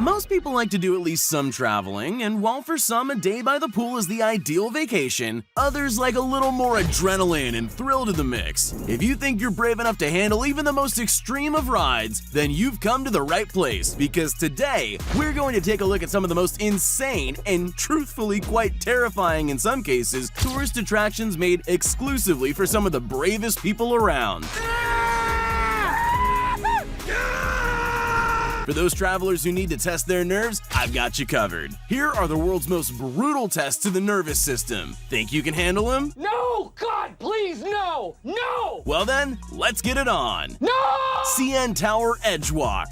Most people like to do at least some traveling, and while for some a day by the pool is the ideal vacation, others like a little more adrenaline and thrill to the mix. If you think you're brave enough to handle even the most extreme of rides, then you've come to the right place, because today we're going to take a look at some of the most insane and truthfully quite terrifying in some cases tourist attractions made exclusively for some of the bravest people around. For those travelers who need to test their nerves, I've got you covered. Here are the world's most brutal tests to the nervous system. Think you can handle them? No! God, please, no! No! Well then, let's get it on. No! CN Tower Edge Walk.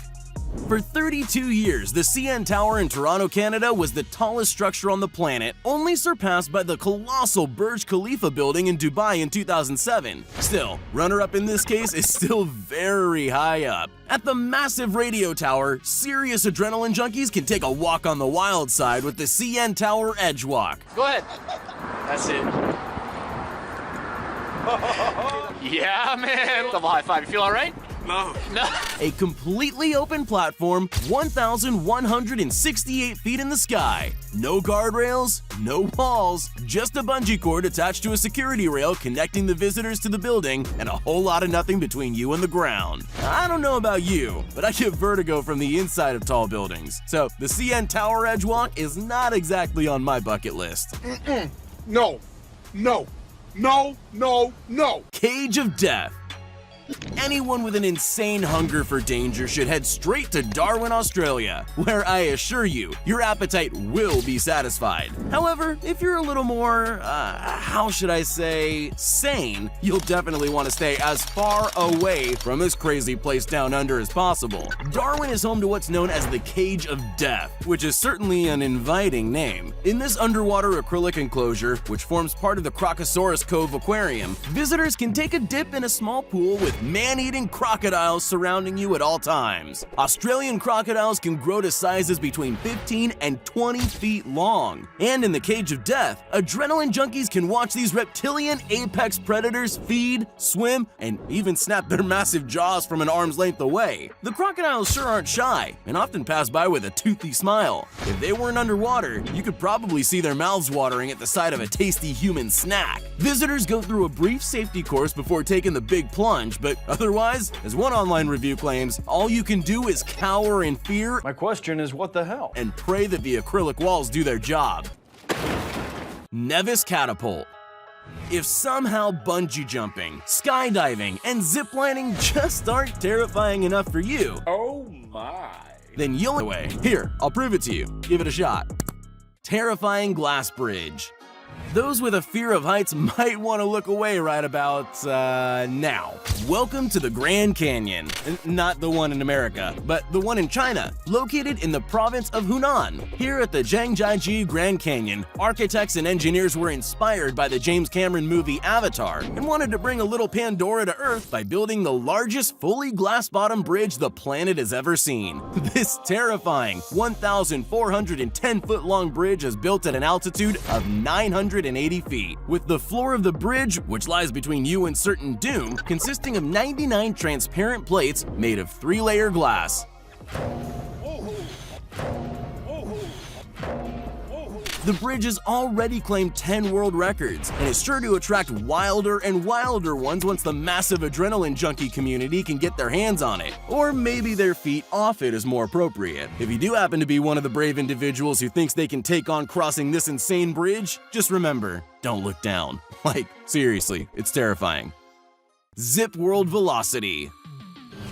For 32 years, the CN Tower in Toronto, Canada was the tallest structure on the planet, only surpassed by the colossal Burj Khalifa building in Dubai in 2007. Still, runner-up in this case is still very high up. At the massive radio tower, serious adrenaline junkies can take a walk on the wild side with the CN Tower Edge Walk. Go ahead. That's it. Yeah, man. Double high five. You feel all right? No. A completely open platform, 1,168 feet in the sky. No guardrails, no walls, just a bungee cord attached to a security rail connecting the visitors to the building, and a whole lot of nothing between you and the ground. I don't know about you, but I get vertigo from the inside of tall buildings, so the CN Tower Edge Walk is not exactly on my bucket list. No. No. No. No. No. Cage of Death. Anyone with an insane hunger for danger should head straight to Darwin, Australia, where I assure you, your appetite will be satisfied. However, if you're a little more, how should I say, sane, you'll definitely want to stay as far away from this crazy place down under as possible. Darwin is home to what's known as the Cage of Death, which is certainly an inviting name. In this underwater acrylic enclosure, which forms part of the Crocosaurus Cove Aquarium, visitors can take a dip in a small pool with man-eating crocodiles surrounding you at all times. Australian crocodiles can grow to sizes between 15 and 20 feet long. And in the Cage of Death, adrenaline junkies can watch these reptilian apex predators feed, swim, and even snap their massive jaws from an arm's length away. The crocodiles sure aren't shy, and often pass by with a toothy smile. If they weren't underwater, you could probably see their mouths watering at the sight of a tasty human snack. Visitors go through a brief safety course before taking the big plunge, but otherwise, as one online review claims, all you can do is cower in fear. My question is, what the hell? And pray that the acrylic walls do their job. Nevis Catapult. If somehow bungee jumping, skydiving, and ziplining just aren't terrifying enough for you, Oh my. then you'll away. Here, I'll prove it to you. Give it a shot. Terrifying Glass Bridge. Those with a fear of heights might want to look away right about, now. Welcome to the Grand Canyon. Not the one in America, but the one in China, located in the province of Hunan. Here at the Zhangjiajie Grand Canyon, architects and engineers were inspired by the James Cameron movie Avatar and wanted to bring a little Pandora to Earth by building the largest fully glass-bottom bridge the planet has ever seen. This terrifying 1,410-foot-long bridge is built at an altitude of 980 feet, with the floor of the bridge, which lies between you and certain doom, consisting of 99 transparent plates made of 3-layer glass. The bridge has already claimed 10 world records and is sure to attract wilder and wilder ones once the massive adrenaline junkie community can get their hands on it. Or maybe their feet off it is more appropriate. If you do happen to be one of the brave individuals who thinks they can take on crossing this insane bridge, just remember, don't look down. Like, seriously, it's terrifying. Zip World Velocity.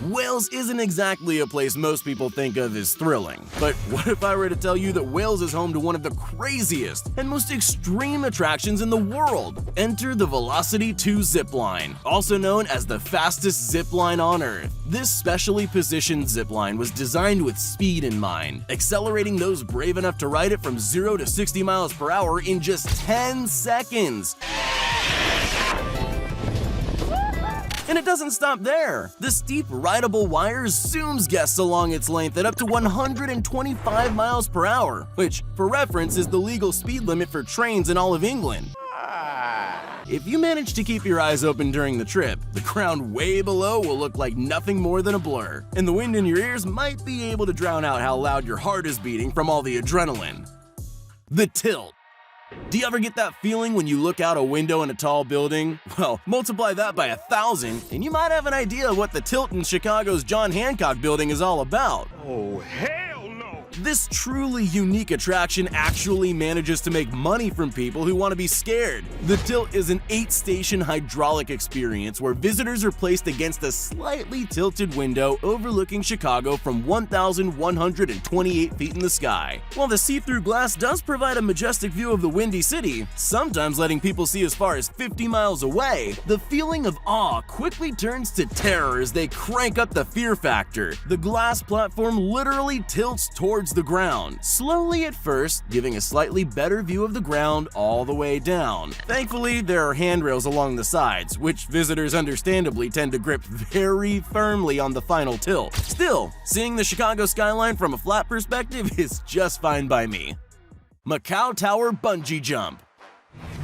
Wales isn't exactly a place most people think of as thrilling, but what if I were to tell you that Wales is home to one of the craziest and most extreme attractions in the world? Enter the Velocity 2 zipline, also known as the fastest zipline on Earth. This specially positioned zipline was designed with speed in mind, accelerating those brave enough to ride it from 0 to 60 miles per hour in just 10 seconds. And it doesn't stop there. The steep rideable wire zooms guests along its length at up to 125 miles per hour, which, for reference, is the legal speed limit for trains in all of England. If you manage to keep your eyes open during the trip, the ground way below will look like nothing more than a blur, and the wind in your ears might be able to drown out how loud your heart is beating from all the adrenaline. The tilt. Do you ever get that feeling when you look out a window in a tall building? Well, multiply that by 1,000, and you might have an idea of what the tilt in Chicago's John Hancock Building is all about. Oh, hell no! This truly unique attraction actually manages to make money from people who want to be scared. The tilt is an 8-station hydraulic experience where visitors are placed against a slightly tilted window overlooking Chicago from 1,128 feet in the sky. While the see-through glass does provide a majestic view of the Windy City, sometimes letting people see as far as 50 miles away, the feeling of awe quickly turns to terror as they crank up the fear factor. The glass platform literally tilts towards the ground, slowly at first, giving a slightly better view of the ground all the way down. Thankfully, there are handrails along the sides, which visitors understandably tend to grip very firmly on the final tilt. Still, seeing the Chicago skyline from a flat perspective is just fine by me. Macau Tower Bungee Jump.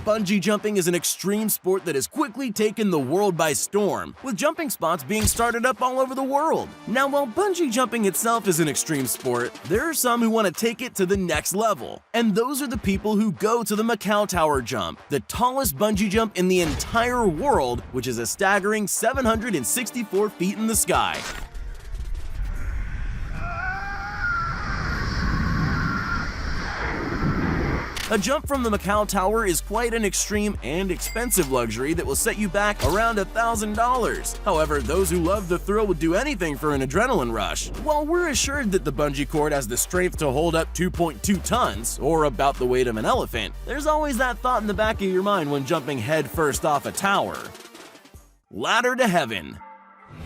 Bungee jumping is an extreme sport that has quickly taken the world by storm, with jumping spots being started up all over the world. Now, while bungee jumping itself is an extreme sport, there are some who want to take it to the next level. And those are the people who go to the Macau Tower Jump, the tallest bungee jump in the entire world, which is a staggering 764 feet in the sky. A jump from the Macau Tower is quite an extreme and expensive luxury that will set you back around $1,000. However, those who love the thrill would do anything for an adrenaline rush. While we're assured that the bungee cord has the strength to hold up 2.2 tons, or about the weight of an elephant, there's always that thought in the back of your mind when jumping head first off a tower. Ladder to Heaven.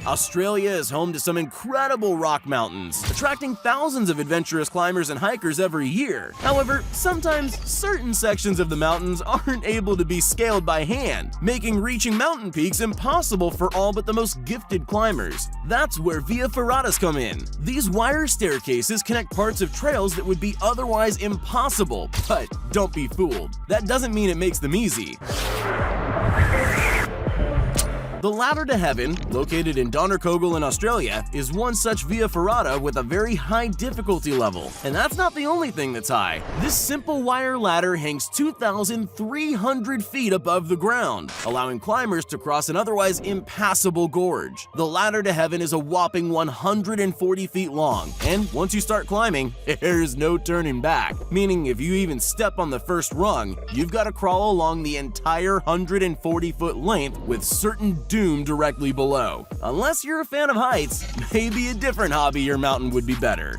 Australia is home to some incredible rock mountains, attracting thousands of adventurous climbers and hikers every year. However, sometimes certain sections of the mountains aren't able to be scaled by hand, making reaching mountain peaks impossible for all but the most gifted climbers. That's where via ferratas come in. These wire staircases connect parts of trails that would be otherwise impossible, but don't be fooled. That doesn't mean it makes them easy. The Ladder to Heaven, located in Donegal in Australia, is one such via ferrata with a very high difficulty level. And that's not the only thing that's high. This simple wire ladder hangs 2,300 feet above the ground, allowing climbers to cross an otherwise impassable gorge. The Ladder to Heaven is a whopping 140 feet long, and once you start climbing, there's no turning back. Meaning if you even step on the first rung, you've got to crawl along the entire 140-foot length with certain doom directly below. Unless you're a fan of heights, maybe a different hobby or mountain would be better.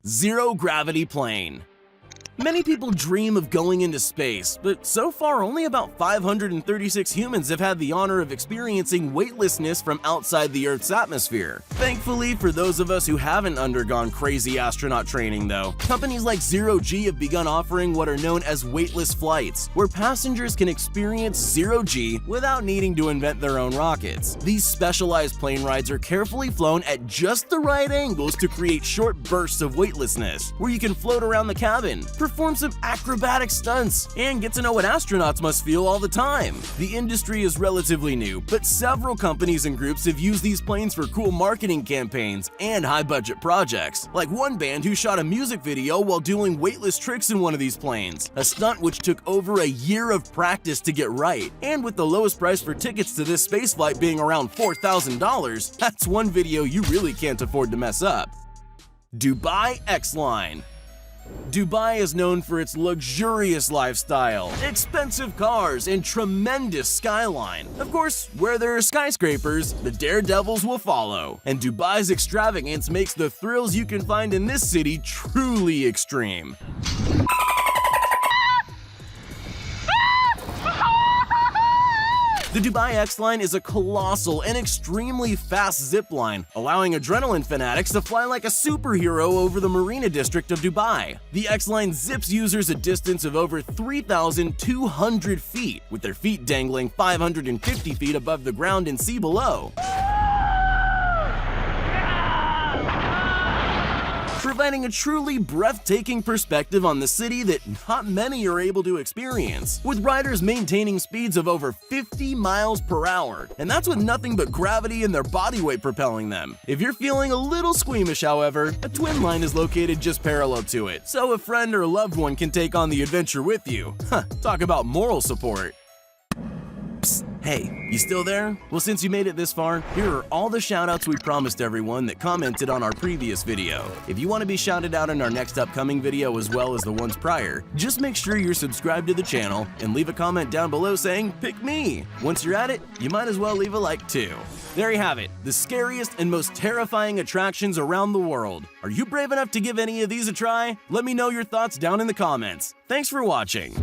Zero gravity plane. Many people dream of going into space, but so far only about 536 humans have had the honor of experiencing weightlessness from outside the Earth's atmosphere. Thankfully, for those of us who haven't undergone crazy astronaut training though, companies like Zero G have begun offering what are known as weightless flights, where passengers can experience Zero G without needing to invent their own rockets. These specialized plane rides are carefully flown at just the right angles to create short bursts of weightlessness, where you can float around the cabin, perform some acrobatic stunts, and get to know what astronauts must feel all the time. The industry is relatively new, but several companies and groups have used these planes for cool marketing campaigns and high-budget projects, like one band who shot a music video while doing weightless tricks in one of these planes, a stunt which took over a year of practice to get right. And with the lowest price for tickets to this spaceflight being around $4,000, that's one video you really can't afford to mess up. Dubai X-Line. Dubai is known for its luxurious lifestyle, expensive cars, and tremendous skyline. Of course, where there are skyscrapers, the daredevils will follow. And Dubai's extravagance makes the thrills you can find in this city truly extreme. The Dubai X-Line is a colossal and extremely fast zip line, allowing adrenaline fanatics to fly like a superhero over the Marina district of Dubai. The X-Line zips users a distance of over 3,200 feet, with their feet dangling 550 feet above the ground and sea below. providing a truly breathtaking perspective on the city that not many are able to experience, with riders maintaining speeds of over 50 miles per hour, and that's with nothing but gravity and their body weight propelling them. If you're feeling a little squeamish, however, a twin line is located just parallel to it, so a friend or loved one can take on the adventure with you. Talk about moral support. Psst, hey, you still there? Well, since you made it this far, here are all the shoutouts we promised everyone that commented on our previous video. If you want to be shouted out in our next upcoming video as well as the ones prior, just make sure you're subscribed to the channel and leave a comment down below saying, "Pick me." Once you're at it, you might as well leave a like too. There you have it, the scariest and most terrifying attractions around the world. Are you brave enough to give any of these a try? Let me know your thoughts down in the comments. Thanks for watching.